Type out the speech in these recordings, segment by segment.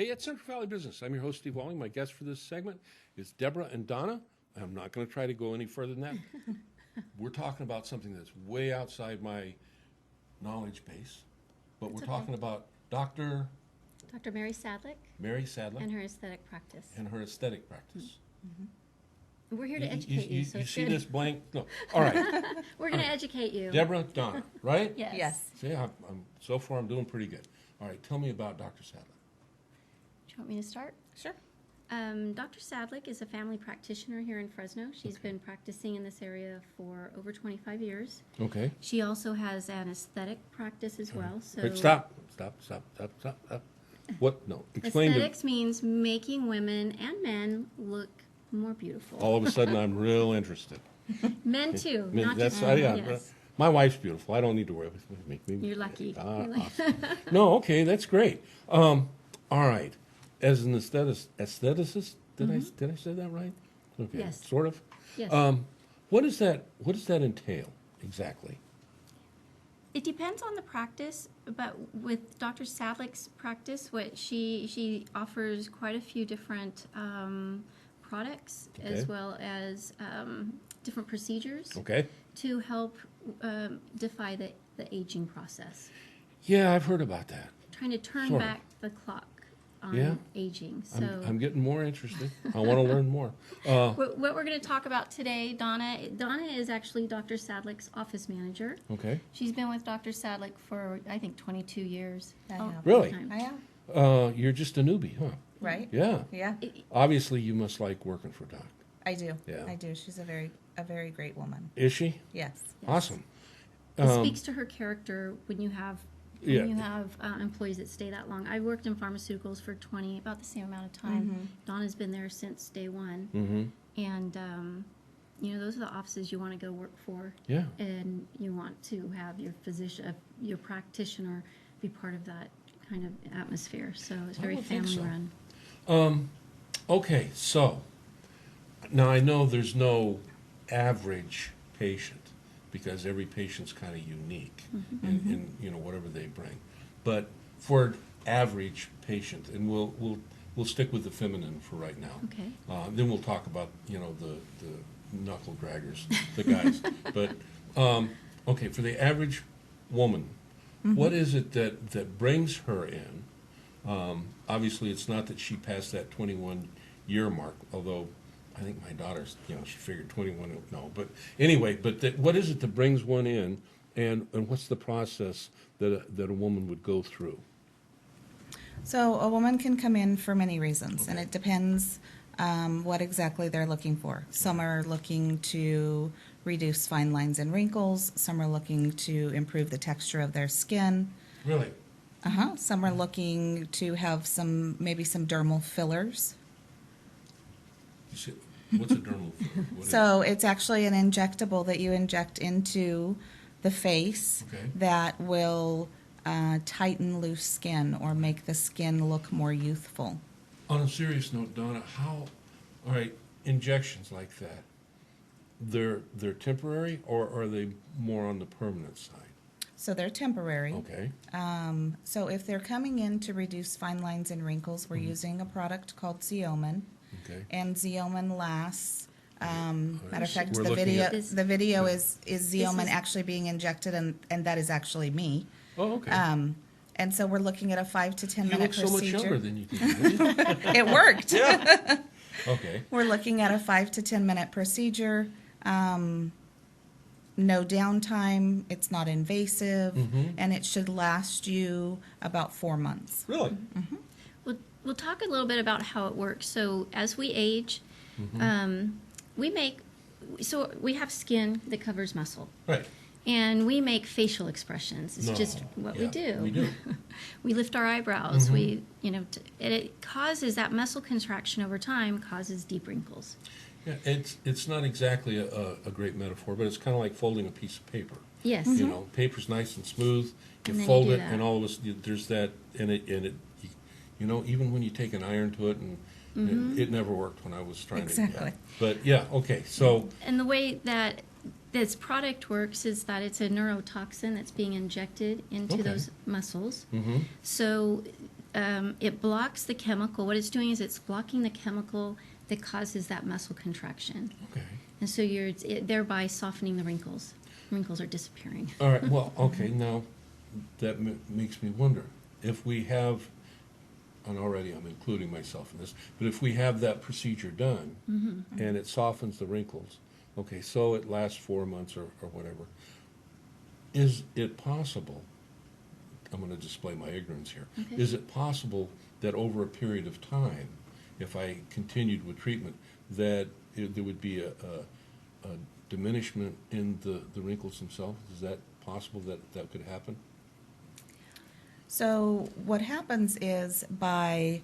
Hey, at Central Valley Business, I'm your host, Steve Walling. My guest for this segment is Debora and Donna. I'm not going to try to go any further than that. We're talking about something that's way outside my knowledge base, but we're talking about Dr. Mary Sadlek. Mary Sadlek. And her aesthetic practice. We're here to educate you. You see this blank? No. All right. We're going to educate you. Debora, Donna, right? Yes. See, so far I'm doing pretty good. All right, tell me about Dr. Sadlek. Do you want me to start? Sure. Dr. Sadlek is a family practitioner here in Fresno. She's been practicing in this area for over 25 years. Okay. She also has an aesthetic practice as well. So Wait, stop. What? No. Explain aesthetics means making women and men look more beautiful. All of a sudden, I'm real interested. Men too, not That's just yeah. yes. My wife's beautiful. I don't need to worry with me. You're lucky. Awesome. No, okay, that's great. All right. As an aestheticist, did I say that right? Okay. Yes. Sort of. Yes. What does that entail exactly? It depends on the practice, but with Dr. Sadlek's practice, what she offers quite a few different products as well as different procedures to help defy the aging process. Yeah, I've heard about that. Trying to turn back the clock on aging. So I'm getting more interested. I want to learn more. what we're going to talk about today, Donna is actually Dr. Sadlek's office manager. Okay. She's been with Dr. Sadlek for, I think, 22 years. Really? I am. You're just a newbie, huh? Right? Yeah. Yeah. Obviously, you must like working for Doc. I do. Yeah. I do. She's a very great woman. Is she? Yes. Awesome. It speaks to her character when you have employees that stay that long. I worked in pharmaceuticals for about the same amount of time. Donna's been there since day one. And, those are the offices you want to go work for. Yeah. And you want to have your physician, your practitioner be part of that kind of atmosphere. So it's very family run. Okay, so now I know there's no average patient because every patient's kind of unique in whatever they bring. But for an average patient, and we'll stick with the feminine for right now. Okay. Then we'll talk about the knuckle draggers, the guys. But okay, for the average woman, what is it that brings her in? Obviously, it's not that she passed that 21-year mark, although I think my daughter's, she figured 21, no. But anyway, what is it that brings one in, and what's the process that a woman would go through? So a woman can come in for many reasons, and it depends what exactly they're looking for. Some are looking to reduce fine lines and wrinkles. Some are looking to improve the texture of their skin. Really? Some are looking to have maybe some dermal fillers. What's a dermal filler? So it's actually an injectable that you inject into the face that will tighten loose skin or make the skin look more youthful. On a serious note, Donna, all right, injections like that, they're temporary, or are they more on the permanent side? So they're temporary. Okay. So if they're coming in to reduce fine lines and wrinkles, we're using a product called Zeomin. Okay. And Zeomin lasts. Matter of fact, We're the looking video is Zeomin actually being injected, and that is actually me. Oh, okay. And so we're looking at a 5 to 10 You minute look so procedure. much younger than you did. It worked. Yeah. Okay. We're looking at a 5 to 10 minute procedure. No downtime. It's not invasive, and it should last you about 4 months. Really? We'll talk a little bit about how it works. So as we age, we have skin that covers muscle. Right. And we make facial expressions. It's just what we do. We do. We lift our eyebrows. It causes that muscle contraction over time, causes deep wrinkles. Yeah, it's not exactly a great metaphor, but it's kind of like folding a piece of paper. Yes. Paper's nice and smooth. You And then fold you do it, that. and all of us there's that, and it even when you take an iron to it, and it never worked when I was trying to. Exactly. But yeah, okay, so. And the way that this product works is that it's a neurotoxin that's being injected into those muscles. So it blocks the chemical. What it's doing is it's blocking the chemical that causes that muscle contraction. Okay. And so you're thereby softening the wrinkles. Wrinkles are disappearing. All right, well, okay, now, that makes me wonder, if we have, and already I'm including myself in this, but if we have that procedure done, and it softens the wrinkles, okay, so it lasts 4 months or whatever, is it possible, I'm going to display my ignorance here, Okay. is it possible that over a period of time, if I continued with treatment, that there would be a diminishment in the wrinkles themselves? Is that possible that could happen? So what happens is by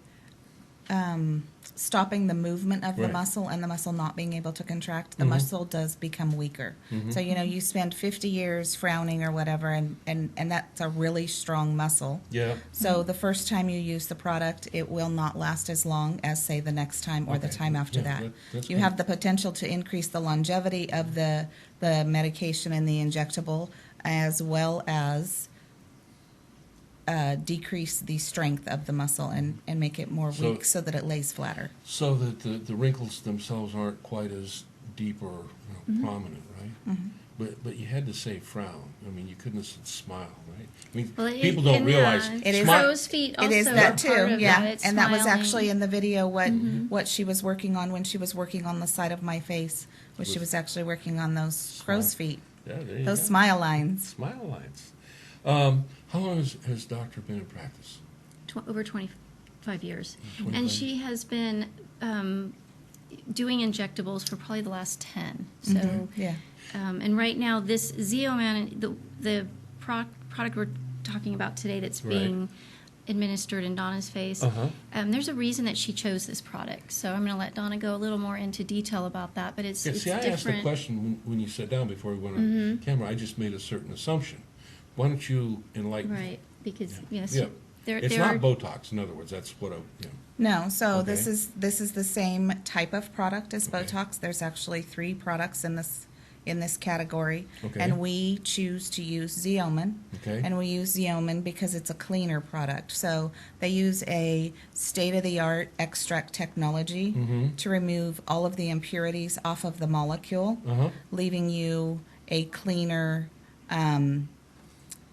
stopping the movement of the Right. muscle and the muscle not being able to contract, the Mhm. muscle does become weaker. So, you spend 50 years frowning or whatever, and that's a really strong muscle. Yeah. So the first time you use the product, it will not last as long as, say, the next time or the Okay. time after Yeah, that. that's You good. have the potential to increase the longevity of the medication and the injectable, as well as decrease the strength of the muscle and make it more So- weak so that it lays flatter. So that the wrinkles themselves aren't quite as deep or prominent, right? But you had to say frown. I mean, you couldn't have said smile, right? I mean, Well, people don't realize. It is- crow's feet also It is are that part too, of yeah. that. It's And that was smiling. actually in the video what she was working on when she was working on the side of my face, was she was actually working on those crow's feet, Yeah, there you those go. smile lines. Smile lines. How long has Doctor been in practice? Over 25 years. 25 And she has been doing injectables for probably the last 10. So, Yeah. and right now, this Zeoman, the product we're talking about today that's Right. being administered in Donna's face, Uh-huh. there's a reason that she chose this product. So I'm going to let Donna go a little more into detail about that. But it's Yeah, it's see, I asked the different. question when you sat down before we went on camera. I just made a certain assumption. Why don't you enlighten me? Right, because yes, Yeah. there It's there not are Botox, in other words. That's what I, No, so Okay. this is the same type of product as Okay. Botox. There's actually 3 products in this category, Okay. and we choose to use Zeoman. Okay. And we use Zeoman because it's a cleaner product. So they use a state-of-the-art extract technology to remove all of the impurities off of the molecule, Uh-huh. leaving you a cleaner,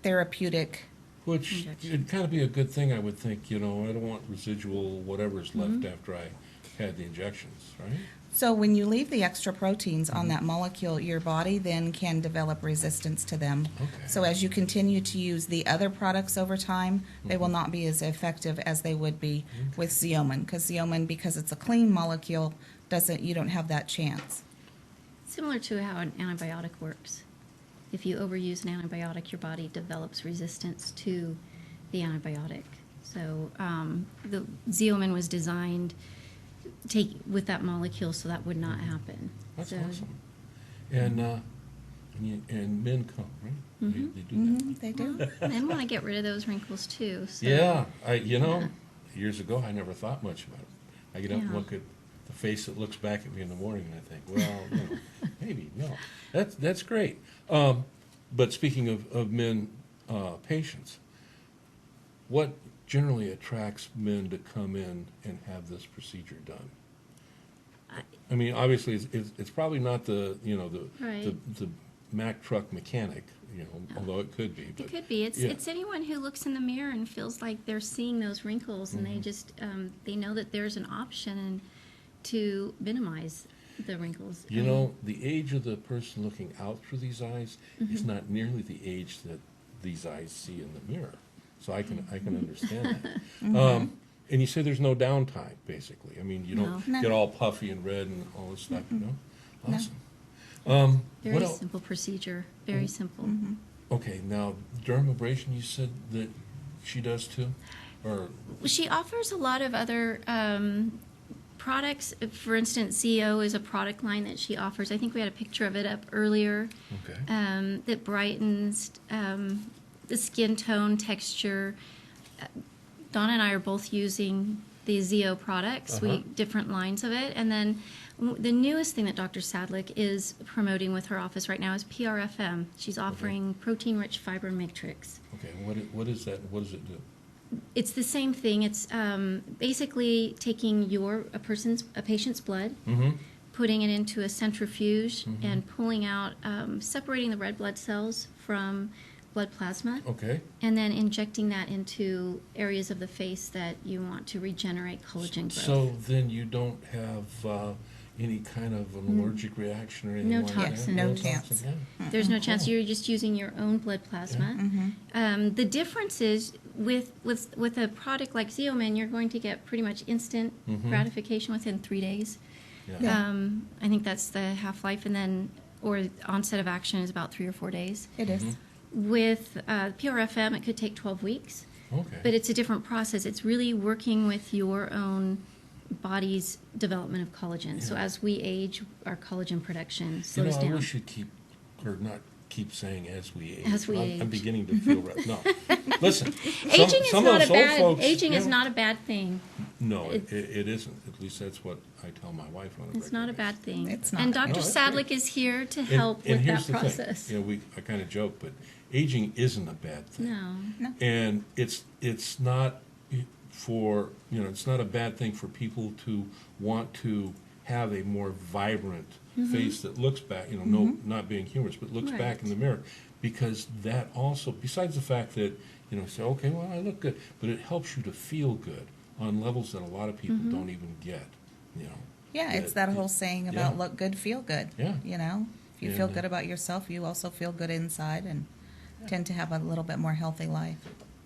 therapeutic. Which Injection. it'd kind of be a good thing, I would think. I don't want residual whatever's left after I had the injections, right? So when you leave the extra proteins on that molecule, your body then can develop resistance to them. Okay. So as you continue to use the other products over time, they will not be as effective as they would be with Zeoman, because it's a clean molecule, you don't have that chance. similar to how an antibiotic works. If you overuse an antibiotic, your body develops resistance to the antibiotic. So the Zeoman was designed with that molecule, so that would not happen. That's So- awesome. And men come, right? They do that. They do. Men want to get rid of those wrinkles too. So. Yeah, years ago I never thought much about it. I get up and Yeah. look at the face that looks back at me in the morning, and I think, well, maybe no. That's great. But speaking of men patients, what generally attracts men to come in and have this procedure done? I mean, obviously, it's probably not the Right. the Mack truck mechanic, although it could be. But It could be. yeah. It's anyone who looks in the mirror and feels like they're seeing those wrinkles, and they just they know that there's an option to minimize the wrinkles. The age of the person looking out through these eyes is not nearly the age that these eyes see in the mirror. So I can understand that. And you say there's no downtime, basically. I mean, you don't No. get all puffy and red and all this stuff, No. Awesome. Very what else? simple procedure. Very simple. Okay, now dermabrasion, you said that she does too, or She offers a lot of other products. For instance, CO is a product line that she offers. I think we had a picture of it up earlier. okay, That brightens the skin tone, texture. Donna and I are both using the ZO products, different lines of it. And then the newest thing that Dr. Sadlek is promoting with her office right now is PRFM. She's offering protein-rich fiber matrix. okay. What is that? What does it do? It's the same thing. It's basically taking a patient's blood, Mm-hmm. putting it into a centrifuge, and pulling out, separating the red blood cells from blood plasma, Okay. and then injecting that into areas of the face that you want to regenerate collagen growth. So then you don't have any kind of an allergic reaction or anything No like toxins. that? No toxins, chance. yeah. There's no Oh, chance. cool. You're just using your own blood plasma. The difference is with a product like Xeomin, you're going to get pretty much instant gratification within 3 days. Yeah. I think that's the half-life, and then or onset of action is about 3 or 4 days. It is. With PRFM, it could take 12 weeks, Okay. but it's a different process. It's really working with your own body's development of collagen. So Yeah. as we age, our collagen production You slows know, I down. wish you'd keep saying as we age. As we I'm age. beginning to feel right. No, listen. Aging some is of not us a old bad. folks, Aging is yeah. not a bad thing. No, It's- it isn't. At least that's what I tell my wife on a It's not a regular bad thing. It's not. And No, Dr. that's Sadlek great. is here to basis. help And with here's that the process. thing. You know, I kind of joke, but aging isn't a bad thing. No. And it's not for, it's not a bad thing for people to want to have a more vibrant face that looks back, no, not being humorous, but looks back Right. in the mirror, because that also, besides the fact that, say, okay, well, I look good, but it helps you to feel good on levels that a lot of people don't even get, Yeah, it's that whole saying about yeah. look good, feel good. Yeah. If you feel Yeah. good about yourself, you also feel good inside and tend to have a little bit more healthy life.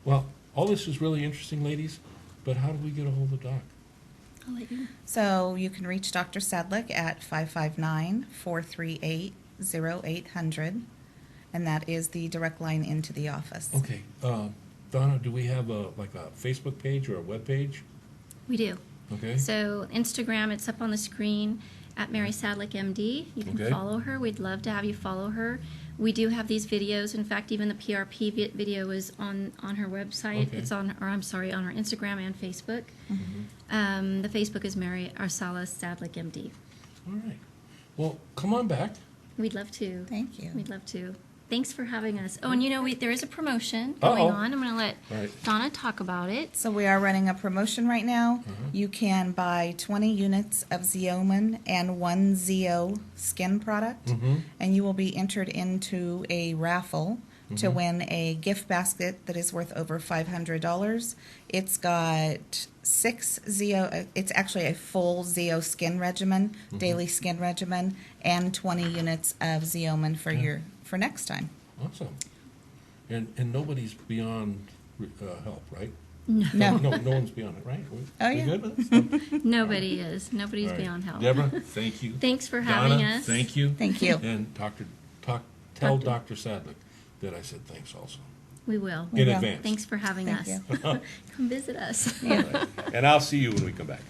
Well, all this is really interesting, ladies, but how do we get a hold of Doc? I'll let you. So you can reach Dr. Sadlek at 559-438-0800, and that is the direct line into the office. Okay, Donna, do we have a Facebook page or a web page? We do. Okay. So Instagram, it's up on the screen at Mary Sadlek MD. You can Okay. follow her. We'd love to have you follow her. We do have these videos. In fact, even the PRP video is on her website. Okay. It's on her Instagram and Facebook. Mm-hmm. The Facebook is Mary Arsalas Sadlek MD. All right. Well, come on back. We'd love to. Thank you. We'd love to. Thanks for having us. Oh, and there is a promotion Uh-oh. going on. I'm going to let All right. Donna talk about it. So we are running a promotion right now. Uh-huh. You can buy 20 units of Xeomin and 1 Xeo skin product, and you will be entered into a raffle to win a gift basket that is worth over $500. It's got 6 Xeo, it's actually a full Xeo skin regimen, daily skin regimen, and 20 units of Xeomin for next time. Awesome. And nobody's beyond help, right? No. No. No one's beyond it, right? Oh, We yeah. good with this? Nobody is. Nobody's All right. beyond help. Deborah, thank you. Thanks for having Donna, us. thank you. Thank you. And tell Dr. Sadlek that I said thanks also. We will. We In will. advance. Thanks for having Thank us. you. Come visit us. Yeah. And I'll see you when we come back.